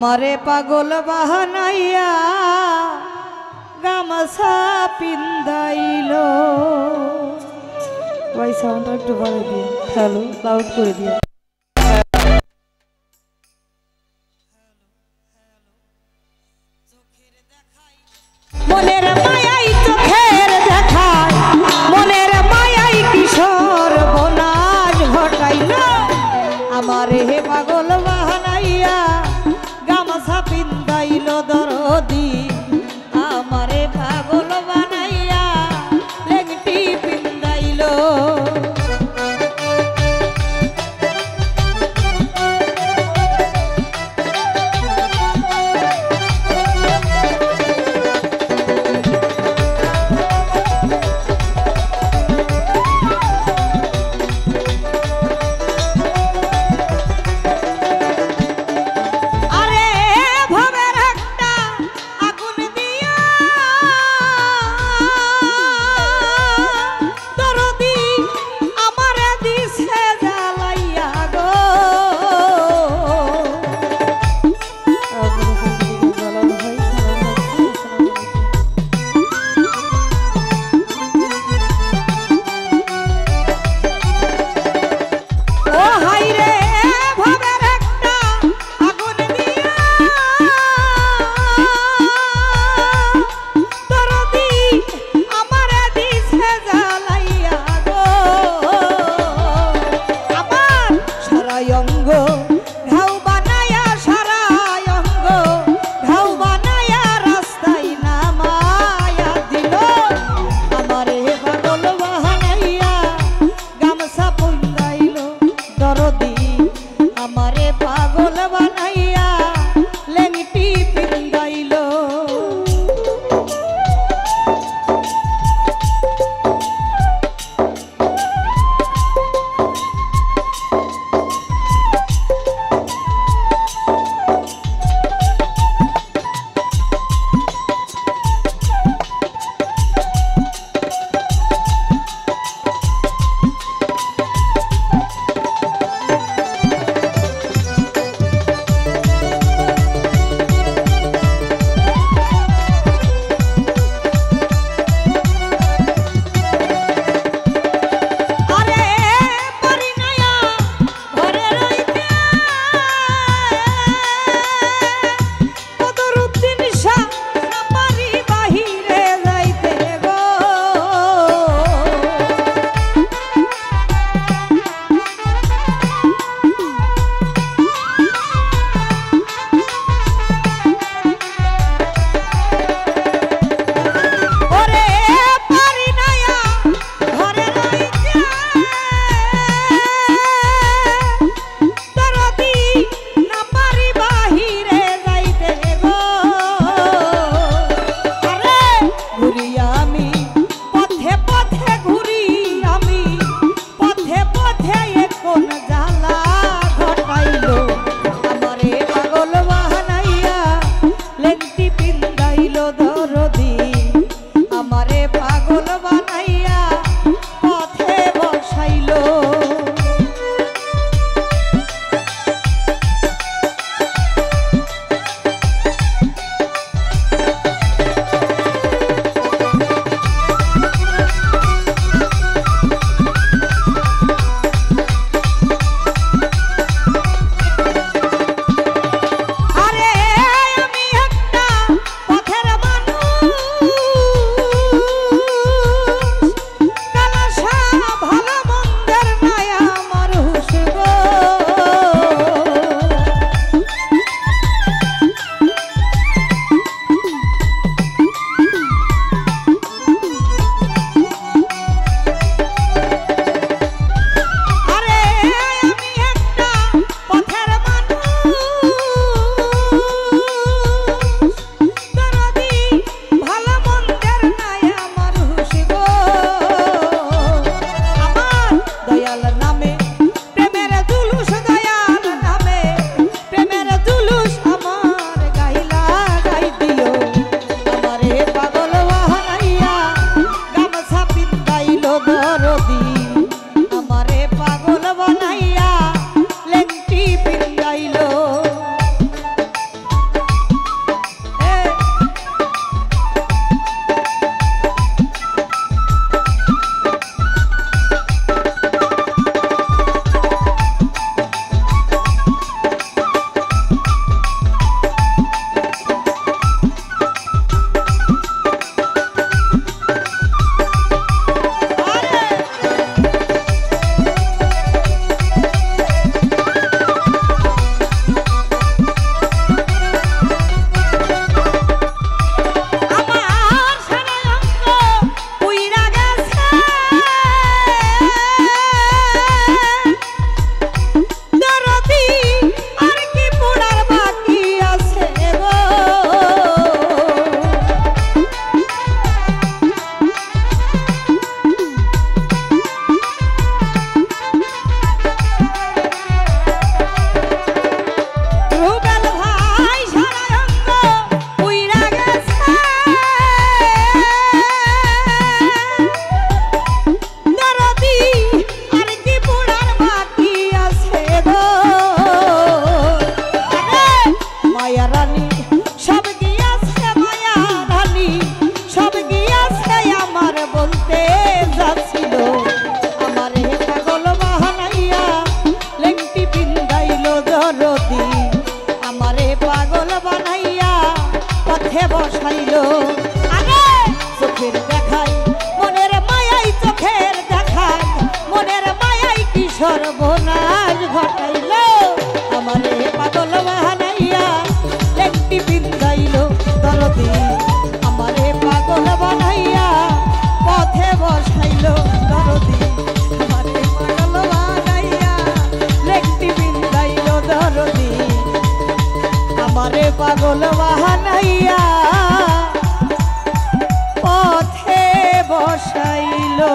মারে পাগল বাহানাইয়া গামছা পিন্দাইলো। ভাই সাউন্ডটা একটু বাড়িয়ে দিয়ে, হ্যালো লাউড করে দিয়ে। মনের মায়াই চোখের দেখায়, মনের মায়াই কিশোর বনাজ ঘটাইলো। আমারে হে পাগল বাহানাইয়া গামছা পিন্দাইলো দরদি, আমারে পাগল বানাইয়া লেংটি পিন্দাইলো। পথে বসাইলো আরে চোখের দেখাই মনের মায়াই চোখের দেখাই মনের মায়াই কি সর্বনাশ ঘটাইলো আমারে পাগল বানাইয়া একটি বিন্দাইলো দরদি আমারে পাগল বানাইয়া পথে বসাইলো দরদি আমারে পাগল বানাইয়া একটি বিন্দাইলো দরদি আমারে পাগল বানাইয়া পথে বসাইলো।